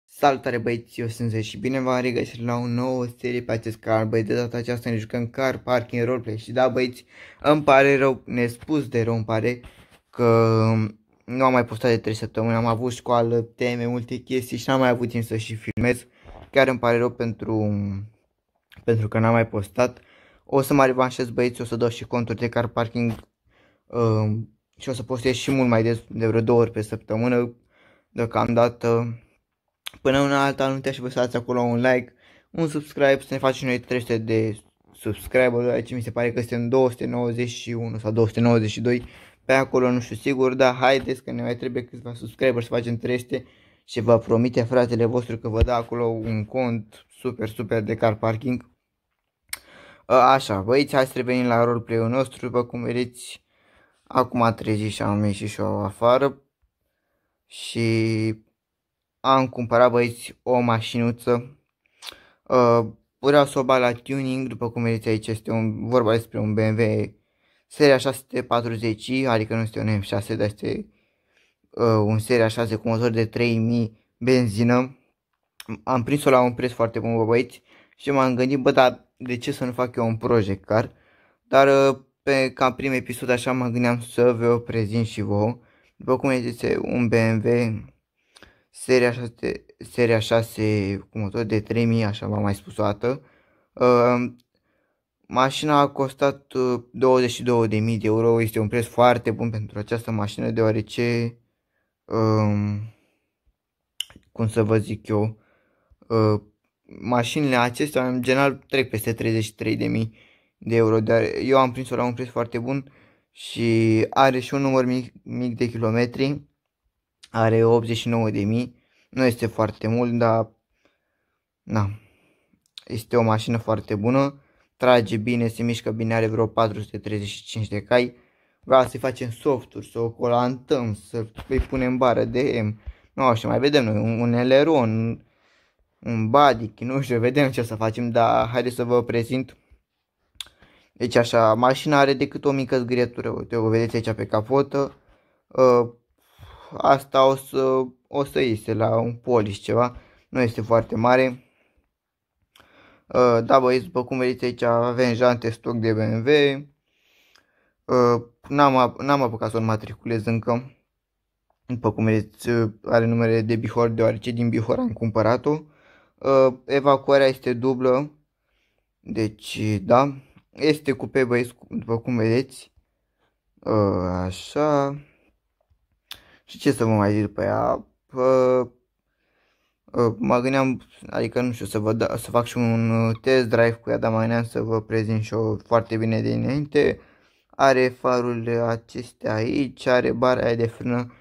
Salutare băieți, eu sunt Zé și bine v-am regăsit la o nouă serie pe acest canal. Băieți, de data aceasta ne jucăm Car Parking Roleplay. Și da băieți, îmi pare rău, nespus de rău îmi pare că nu am mai postat de 3 săptămâni. Am avut școală, teme, multe chestii și n-am mai avut timp să și filmez. Chiar îmi pare rău pentru că n-am mai postat. O să mă revanșez băieți, o să dau și conturi de Car Parking și o să postez și mult mai des, de vreo 2 ori pe săptămână deocamdată. Până una alta, nu uitați și vă să dați acolo un like, un subscribe, să ne facem noi 300 de subscriber. Aici mi se pare că suntem 291 sau 292 pe acolo, nu știu sigur, dar haideți că ne mai trebuie câțiva subscriber să facem 300 și vă promite fratele vostru că vă dă acolo un cont super de Car Parking. Așa, băieți, hai să revenim la roleplay-ul nostru. După cum vedeți, acum a trezit și am ieșit și eu afară și am cumpărat băieți o mașinuță. Vreau să o bag la tuning. După cum vedeți aici este vorba despre un BMW seria 640i, adică nu este un M6, dar este un seria 6 cu motor de 3000 benzină. Am prins-o la un preț foarte bun băieți și m-am gândit, bă, dar de ce să nu fac eu un project car? Dar ca prim episod așa mă gândeam să vă prezint și vouă. După cum vedeți, un BMW seria 6 cu motor de 3000, așa v-am mai spus o dată. Mașina a costat 22.000 de euro, este un preț foarte bun pentru această mașină, deoarece, cum să vă zic eu, mașinile acestea în general trec peste 33.000 de euro, dar eu am prins-o la un preț foarte bun și are și un număr mic de kilometri, are 89.000. Nu este foarte mult, dar na, este o mașină foarte bună, trage bine, se mișcă bine, are vreo 435 de cai. Vreau să-i facem softuri, să o colantăm, să-i punem bară de M, nu știu, mai vedem noi, un eleron, un body, nu știu, vedem ce o să facem, dar haideți să vă prezint. Deci așa, mașina are decât o mică zgârietură, uite, o vedeți aici pe capotă. Asta o să iese la un polish ceva, nu este foarte mare. Da băieți, după cum vedeți aici avem jante stoc de BMW. N-am apucat să-l matriculez încă. După cum vedeți are numere de Bihor, deoarece din Bihor am cumpărat-o. Evacuarea este dublă, deci da, este cupe băieți, după cum vedeți. Așa. Și ce să vă mai zic după ea? Mă gândeam, adică nu știu, să fac și un test drive cu ea, dar mă gândeam să vă prezint și o foarte bine de înainte. Are farurile acestea aici, are bara aia de frână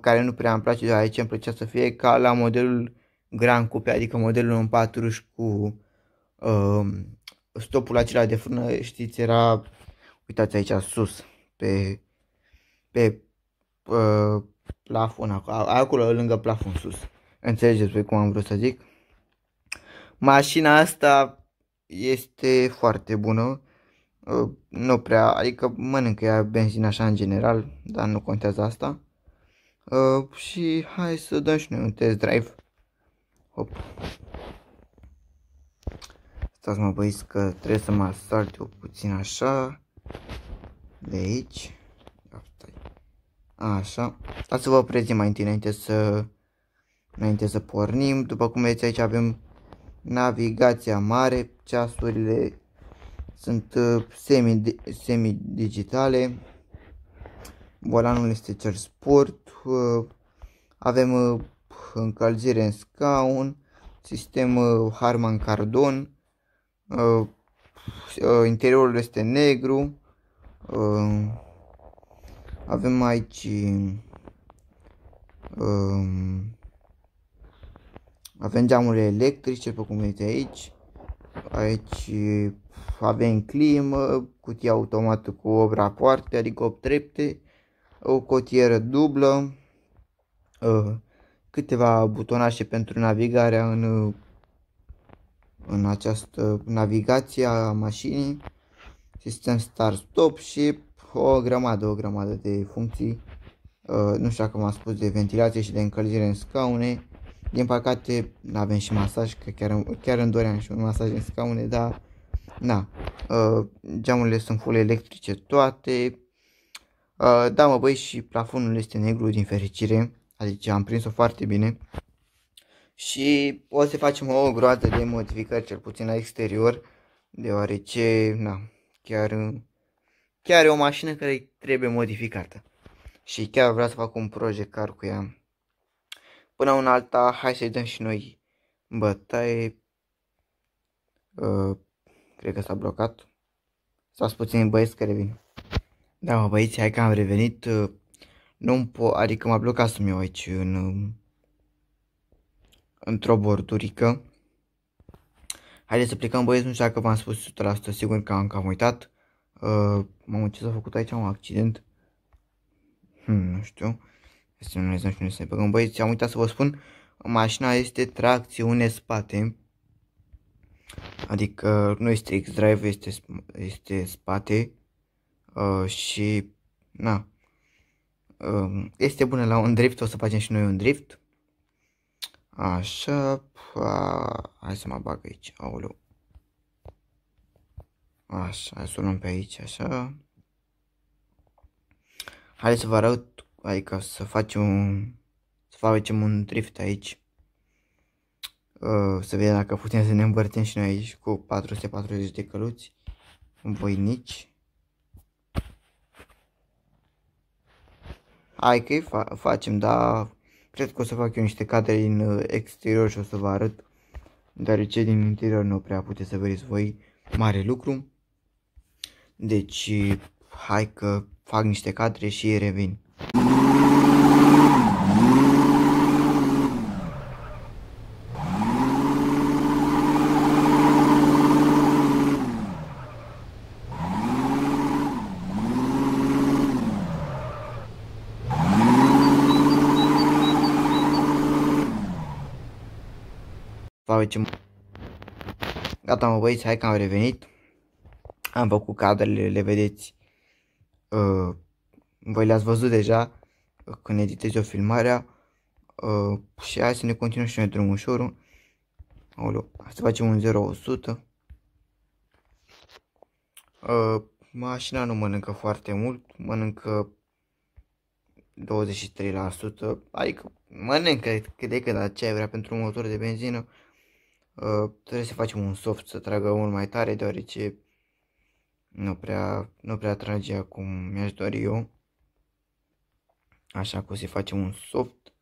care nu prea îmi place, dar aici îmi plăcea să fie ca la modelul Grand Coupe, adică modelul 1.4 cu stopul acela de frână, știți, era, uitați aici sus, pe plafon, acolo lângă plafon sus. Înțelegeți voi cum am vrut să zic. Mașina asta este foarte bună. Nu prea, adică mănâncă ea benzină așa în general, dar nu contează asta. Și hai să dăm și noi un test drive. Hop. Stați mă băieți că trebuie să mă asalt eu puțin așa. De aici. Așa. Stați să vă prezint mai întâi înainte să pornim. După cum vedeți aici avem navigația mare, ceasurile sunt semi-digitale, volanul este cer sport, avem încălzire în scaun, sistem Harman Kardon, interiorul este negru, avem aici avem geamurile electrice, după cum vedeți aici. Aici avem climă, cutie automată cu 8 rapoarte, adică 8 trepte, o cotieră dublă, câteva butonașe pentru navigarea în această navigație a mașinii. sistem start-stop și o grămadă de funcții. Nu știu dacă v-am spus de ventilație și de încălzire în scaune. Din păcate avem și masaj, că chiar îmi doream și un masaj în scaune, dar na. Geamurile sunt full electrice toate. Da mă băi, și plafonul este negru din fericire, adică am prins-o foarte bine. Și o să facem o groază de modificări, cel puțin la exterior, deoarece, na, chiar e o mașină care trebuie modificată. Și chiar vreau să fac un project car cu ea. Până una alta, hai să-i dăm și noi bătaie. Cred că s-a blocat. Stați puțin băieți că revin. Da mă băieți, hai că am revenit. Nu pot, adică m-a blocat să-mi iau aici într-o bordurică. Haideți să plecăm băieți, nu știu dacă v-am spus 100% sigur că am cam uitat. Mamă, ce s-a făcut aici, un accident? Nu știu. Este nu știu unde să-i băgăm băieți, am uitat să vă spun. Mașina este tracțiune spate. Adică nu este X-Drive, este spate. Și na. Este bună la un drift, o să facem și noi un drift. Așa, hai să mă bag aici, aoleu. Așa, hai să o luăm pe aici, așa. Hai să vă arăt, adică să facem un drift aici. Să vedem dacă putem să ne împărțim și noi aici cu 440 de căluți voinici. Hai că facem, dar cred că o să fac eu niște cadre din exterior și o să vă arăt, deoarece din interior nu prea puteți să vedeți voi mare lucru. Deci, hai că fac niște cadre și revin. Gata mă băieți, hai că am revenit. Am făcut cadrele, le vedeți. Voi le-ați văzut deja când editez eu filmarea. Și hai să ne continuăm și noi drumul ușor. Hai să facem un 0-100. Mașina nu mănâncă foarte mult, mănâncă 23%, adică mănâncă cât de cât, dar ce ai vrea pentru un motor de benzină. Trebuie să facem un soft să tragă mult mai tare, deoarece nu prea trage cum mi-aș dori eu. Așa că o să facem un soft.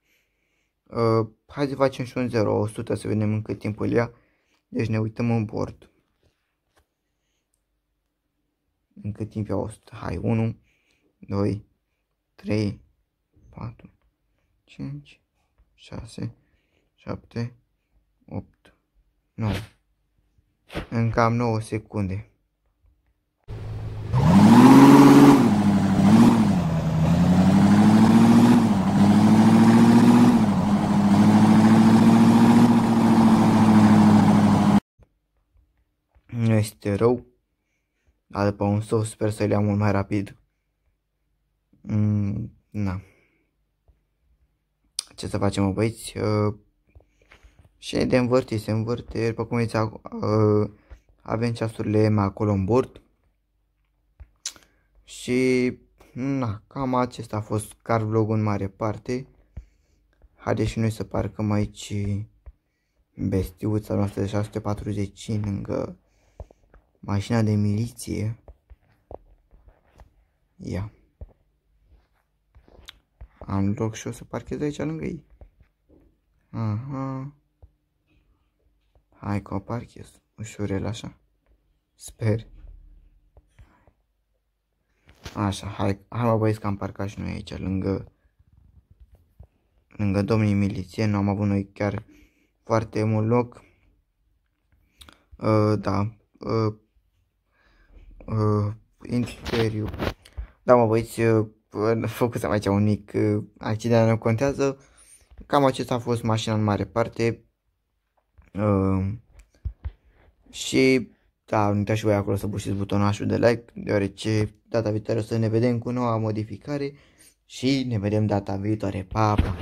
Hai să facem și un 0-100 să vedem în cât timp îl ia. Deci ne uităm în bord. În cât timp ia 100. Hai, 1, 2, 3, 4, 5, 6, 7, 8, 9. În cam 9 secunde. Nu este rău, dar după un soft sper să-l iau mult mai rapid. Na. Ce să facem, mă băieți? Și de învârti se învârte, după cum vedeți, avem ceasurile mai acolo în bord. Și na, cam acesta a fost car vlogul în mare parte. Haideți și noi să parcăm aici bestiuța noastră de 640 lângă mașina de miliție. Ia. Am loc și o să parchez aici lângă ei. Aha. Hai că o parchez. Ușurel așa. Sper. Așa, hai mă băieți că am parcat și noi aici lângă domnii milițieni. Am avut noi chiar foarte mult loc. Da. Interior. Da mă băieți, făcusem aici un mic accident, nu contează. Cam acesta a fost mașina în mare parte. Și Da, nu uitați și voi acolo să bușiți butonașul de like, deoarece data viitoare o să ne vedem cu noua modificare și ne vedem data viitoare. Pa, pa!